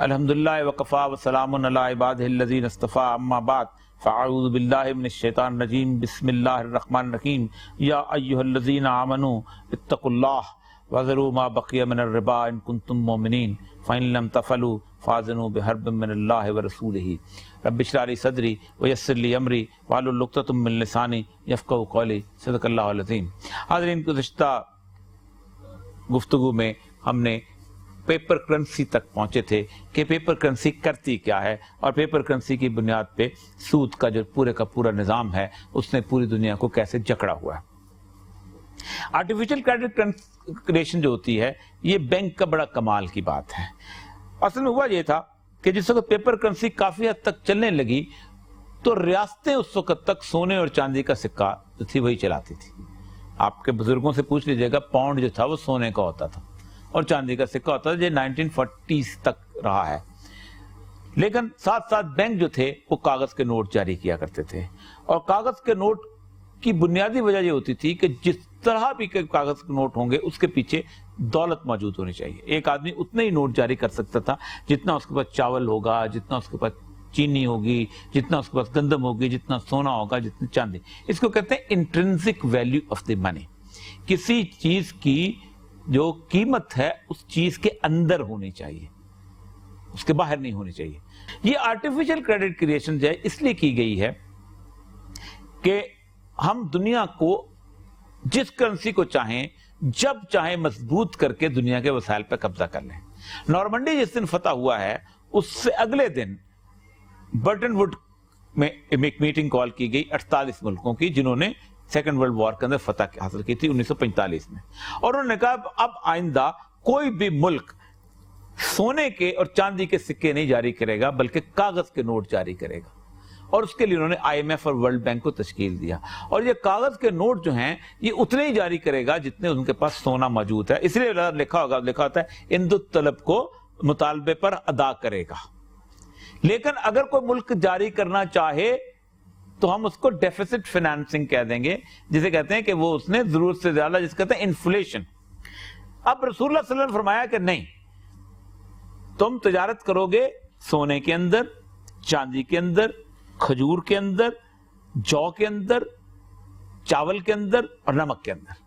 الحمدللہ وکفا وسلام علی عبادہ الذین اصطفیٰ اما بعد فاعوذ باللہ من الشیطان الرجیم بسم اللہ الرحمن الرحیم یا ایہا الذین آمنوا اتقوا اللہ وذروا ما بقی من الربا ان کنتم مؤمنین فإن لم تفعلوا فاذنوا بحرب من اللہ ورسولہ رب اشرح لی صدری ویسر لی امری واحلل عقدۃ من لسانی یفقہوا قولی صدق اللہ العظیم۔ حاضرین، گزشتہ گفتگو میں ہم نے پیپر کرنسی تک پہنچے تھے کہ پیپر کرنسی کرتی کیا ہے اور پیپر کرنسی کی بنیاد پہ سود کا جو پورے کا پورا نظام ہے اس نے پوری دنیا کو کیسے جکڑا ہوا ہے۔ آرٹیفیشل کریڈٹ کریشن جو ہوتی ہے یہ بینک کا بڑا کمال کی بات ہے۔ اصل میں ہوا یہ تھا کہ جس وقت پیپر کرنسی کافی حد تک چلنے لگی تو ریاستیں اس وقت تک سونے اور چاندی کا سکہ جو تھی وہی چلاتی تھی۔ آپ کے بزرگوں سے پوچھ لیجئے گا، پاؤنڈ جو تھا وہ سونے کا ہوتا تھا اور چاندی کا سکہ ہوتا تھا، جو 1940s تک رہا ہے۔ لیکن ساتھ ساتھ بینک جو تھے وہ کاغذ کے نوٹ جاری کیا کرتے تھے، اور کاغذ کے نوٹ کی بنیادی وجہ یہ ہوتی تھی کہ جس طرح بھی کاغذ کے نوٹ ہوں گے اس کے پیچھے دولت موجود ہونی چاہیے۔ ایک آدمی اتنے ہی نوٹ جاری کر سکتا تھا جتنا اس کے پاس چاول ہوگا، جتنا اس کے پاس چینی ہوگی، جتنا اس کے پاس گندم ہوگی، جتنا سونا ہوگا، جتنی چاندی۔ اس کو کہتے ہیں انٹرنسک ویلیو آف دی منی۔ کسی چیز کی جو قیمت ہے اس چیز کے اندر ہونی چاہیے، اس کے باہر نہیں ہونی چاہیے۔ یہ آرٹیفیشل کریڈٹ کریشن جو ہے اس لیے کی گئی ہے کہ ہم دنیا کو جس کرنسی کو چاہیں جب چاہیں مضبوط کر کے دنیا کے وسائل پہ قبضہ کر لیں۔ نارمنڈی جس دن فتح ہوا ہے اس سے اگلے دن برٹن ووڈ میں ایک میٹنگ کال کی گئی 48 ملکوں کی، جنہوں نے سیکنڈ ورلڈ وار کے اندر فتح حاصل کی تھی 1945 میں، اور انہوں نے کہا اب آئندہ کوئی بھی ملک سونے کے اور چاندی کے سکے نہیں جاری کرے گا بلکہ کاغذ کے نوٹ جاری کرے گا، اور اس کے لیے انہوں نے IMF اور ورلڈ بینک کو تشکیل دیا۔ اور یہ کاغذ کے نوٹ جو ہیں یہ اتنے ہی جاری کرے گا جتنے ان کے پاس سونا موجود ہے، اس لیے لکھا ہوتا ہے اندو طلب کو مطالبے پر ادا کرے گا۔ لیکن اگر کوئی ملک جاری کرنا چاہے تو ہم اس کو ڈیفیسٹ فائنانسنگ کہہ دیں گے، جسے کہتے ہیں کہ وہ اس نے ضرورت سے زیادہ، جسے کہتے ہیں انفلیشن۔ اب رسول اللہ صلی اللہ علیہ وسلم نے فرمایا کہ نہیں، تم تجارت کرو گے سونے کے اندر، چاندی کے اندر، کھجور کے اندر، جو کے اندر، چاول کے اندر اور نمک کے اندر۔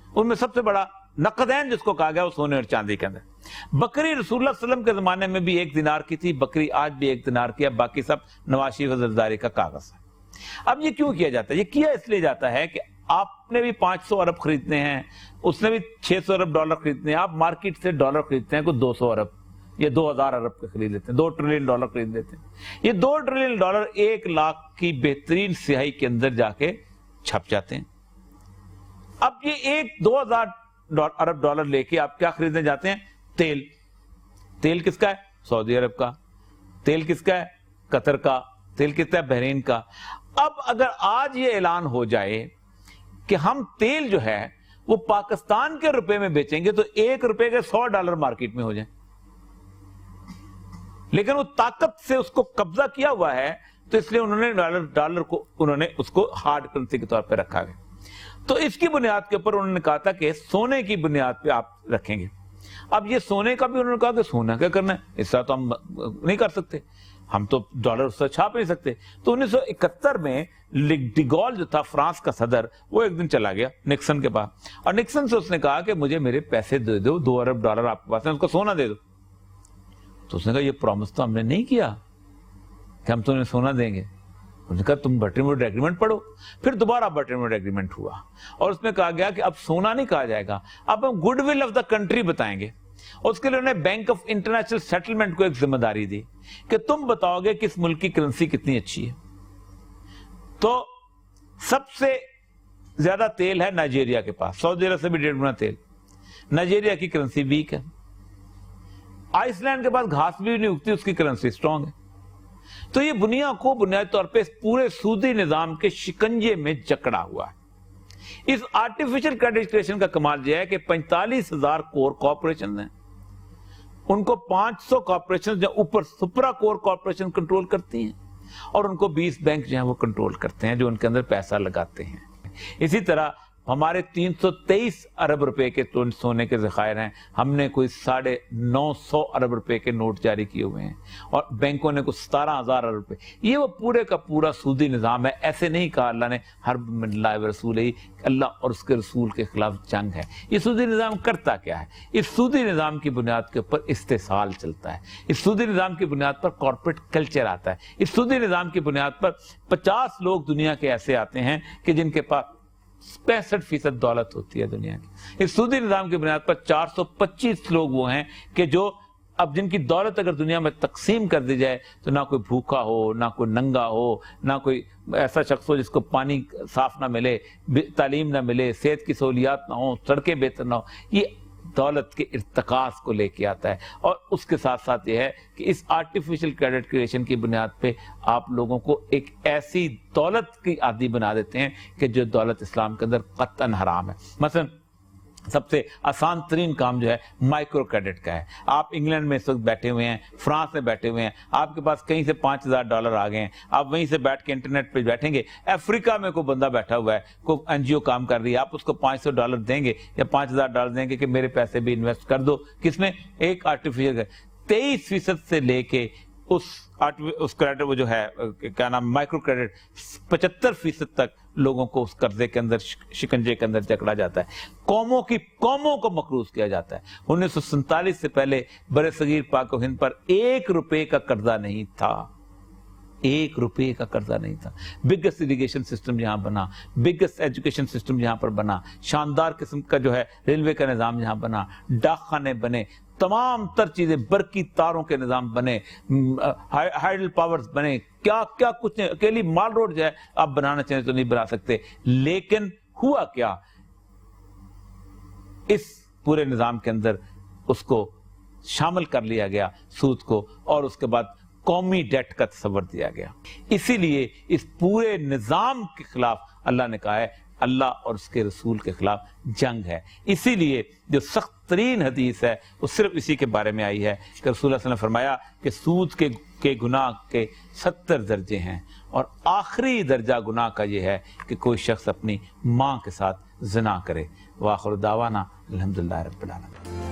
ان میں سب سے بڑا نقدین جس کو کہا گیا وہ سونے اور چاندی کے اندر۔ بکری رسول اللہ صلی اللہ علیہ وسلم کے زمانے میں بھی 1 دینار کی تھی، بکری آج بھی 1 دینار کی ہے، باقی سب نواشی و زرداری کا کاغذ ہے۔ اب یہ کیوں کیا جاتا ہے؟ یہ کیا اس لیے جاتا ہے کہ آپ نے بھی 500 ارب خریدنے ہیں، اس نے بھی 600 ارب ڈالر خریدنے ہیں، آپ مارکیٹ سے ڈالر خریدتے ہیں کوئی 200 ارب یا 2000 ارب کے خرید لیتے ہیں، 2 ٹریلین ڈالر خرید لیتے ہیں۔ یہ 2 ٹریلین ڈالر 1 لاکھ کی بہترین سیاہی کے اندر جا کے چھپ جاتے ہیں۔ اب یہ 2000 ارب ڈالر لے کے آپ کیا خریدنے جاتے ہیں؟ تیل۔ تیل کس کا ہے؟ سعودی عرب کا۔ تیل کس کا ہے؟ قطر کا۔ تیل کس کا ہے؟ بحرین کا۔ اب اگر آج یہ اعلان ہو جائے کہ ہم تیل جو ہے وہ پاکستان کے روپے میں بیچیں گے تو 1 روپے کے 100 ڈالر مارکیٹ میں ہو جائیں، لیکن وہ طاقت سے اس کو قبضہ کیا ہوا ہے تو اس لیے انہوں نے ڈالر کو اس کو ہارڈ کرنسی کے طور پہ رکھا گیا۔ تو اس کی بنیاد کے اوپر انہوں نے کہا تھا کہ سونے کی بنیاد پہ آپ رکھیں گے۔ اب یہ سونے کا بھی انہوں نے کہا کہ سونا کیا کرنا ہے، اس طرح تو ہم نہیں کر سکتے، ہم تو ڈالر اس سے چھاپ نہیں سکتے۔ تو 1971 میں ڈیگول جو تھا فرانس کا صدر، وہ ایک دن چلا گیا نکسن کے پاس، اور نکسن سے اس نے کہا کہ مجھے میرے پیسے دے دو، 2 ارب ڈالر آپ کے پاس ہیں، اس کو سونا دے دو۔ تو اس نے کہا یہ پرومس تو ہم نے نہیں کیا کہ ہم تمہیں سونا دیں گے۔ انہوں نے کہا تم برٹن ووڈ ایگریمنٹ پڑھو۔ پھر دوبارہ برٹن ووڈ ایگریمنٹ ہوا اور اس میں کہا گیا کہ اب سونا نہیں کہا جائے گا، اب ہم good will of the country بتائیں گے۔ اور اس کے لیے انہوں نے بینک آف انٹرنیشنل سیٹلمنٹ کو ایک ذمہ داری دی کہ تم بتاؤ گے کس ملک کی کرنسی کتنی اچھی ہے۔ تو سب سے زیادہ تیل ہے نائجیریا کے پاس، سعودی عرب سے بھی 1.5 گنا تیل۔ نائجیریا کی کرنسی ویک ہے۔ آئس لینڈ کے پاس گھاس بھی نہیں اگتی، اس کی کرنسی سٹرونگ ہے۔ تو یہ دنیا کو بنیادی طور پہ پورے سودی نظام کے شکنجے میں جکڑا ہوا ہے۔ اس آرٹیفیشل کریڈٹ کریشن کا کمال یہ ہے کہ 45,000 کور کارپوریشن ہیں، ان کو 500 کارپوریشن جو اوپر سپرا کور کارپوریشن کنٹرول کرتی ہیں، اور ان کو 20 بینک جو ہیں وہ کنٹرول کرتے ہیں جو ان کے اندر پیسہ لگاتے ہیں۔ اسی طرح ہمارے 323 ارب روپے کے سونے کے ذخائر ہیں، ہم نے کوئی 950 ارب روپے کے نوٹ جاری کیے ہوئے ہیں، اور بینکوں نے کوئی 17,000 ارب روپے. یہ وہ پورے کا پورا سودی نظام ہے. ایسے نہیں کہا اللہ نے حرب من اللہ و رسول ہی، اللہ اور اس کے رسول کے خلاف جنگ ہے. یہ سودی نظام کرتا کیا ہے؟ اس سودی نظام کی بنیاد کے اوپر استحصال چلتا ہے. اس سودی نظام کی بنیاد پر کارپوریٹ کلچر آتا ہے. اس سودی نظام کی بنیاد پر 50 لوگ دنیا کے ایسے آتے ہیں کہ جن کے پاس 65% دولت ہوتی ہے دنیا کی. اس سودی نظام کی بنیاد پر 425 لوگ وہ ہیں کہ جو اب جن کی دولت اگر دنیا میں تقسیم کر دی جائے تو نہ کوئی بھوکا ہو، نہ کوئی ننگا ہو، نہ کوئی ایسا شخص ہو جس کو پانی صاف نہ ملے، تعلیم نہ ملے، صحت کی سہولیات نہ ہوں، سڑکیں بہتر نہ ہوں. یہ دولت کے ارتکاز کو لے کے آتا ہے. اور اس کے ساتھ ساتھ یہ ہے کہ اس آرٹیفیشل کریڈٹ کریشن کی بنیاد پہ آپ لوگوں کو ایک ایسی دولت کی عادی بنا دیتے ہیں کہ جو دولت اسلام کے اندر قطعاً حرام ہے. مثلا سب سے آسان ترین کام جو ہے مائکرو کریڈٹ کا ہے. آپ انگلینڈ میں اس وقت بیٹھے ہوئے ہیں، فرانس میں بیٹھے ہوئے ہیں، آپ کے پاس کہیں سے $5,000 آ گئے ہیں، آپ وہیں سے بیٹھ کے انٹرنیٹ پہ بیٹھیں گے. افریقہ میں کوئی بندہ بیٹھا ہوا ہے، کوئی NGO کام کر رہی ہے، آپ اس کو $500 دیں گے یا $5,000 دیں گے کہ میرے پیسے بھی انویسٹ کر دو. کس میں؟ ایک آرٹیفیشل 23% سے لے کے اس کریڈٹ وہ جو ہے کیا نام مائکرو کریڈٹ 75% تک لوگوں کو اس قرضے کے اندر شکنجے کے اندر جکڑا جاتا ہے. قوموں کو مقروض کیا جاتا ہے. 1947 سے پہلے برِ صغیر پاک و ہند پر $1 کا قرضہ نہیں تھا. $1 کا قرضہ نہیں تھا. بگیسٹ ایجوکیشن سسٹم یہاں بنا، بگیسٹ ایجوکیشن سسٹم یہاں پر بنا، شاندار قسم کا جو ہے ریلوے کا نظام یہاں بنا، ڈاک خانے بنے، تمام تر چیزیں، برقی تاروں کے نظام بنے، ہائیڈل پاورز بنے، کیا کچھ نہیں. اکیلی مال روڈ جو ہے آپ بنانا چاہیں تو نہیں بنا سکتے. لیکن ہوا کیا؟ اس پورے نظام کے اندر اس کو شامل کر لیا گیا سود کو، اور اس کے بعد قومی ڈیٹ کا تصور دیا گیا. اسی لیے اس پورے نظام کے خلاف اللہ نے کہا ہے اللہ اور اس کے رسول کے خلاف جنگ ہے. اسی لیے جو سخت ترین حدیث ہے وہ صرف اسی کے بارے میں آئی ہے کہ رسول اللہ صلی اللہ علیہ وسلم نے فرمایا کہ سود کے گناہ کے 70 درجے ہیں، اور آخری درجہ گناہ کا یہ ہے کہ کوئی شخص اپنی ماں کے ساتھ زنا کرے. وآخر دعوانا الحمدللہ رب العالمین.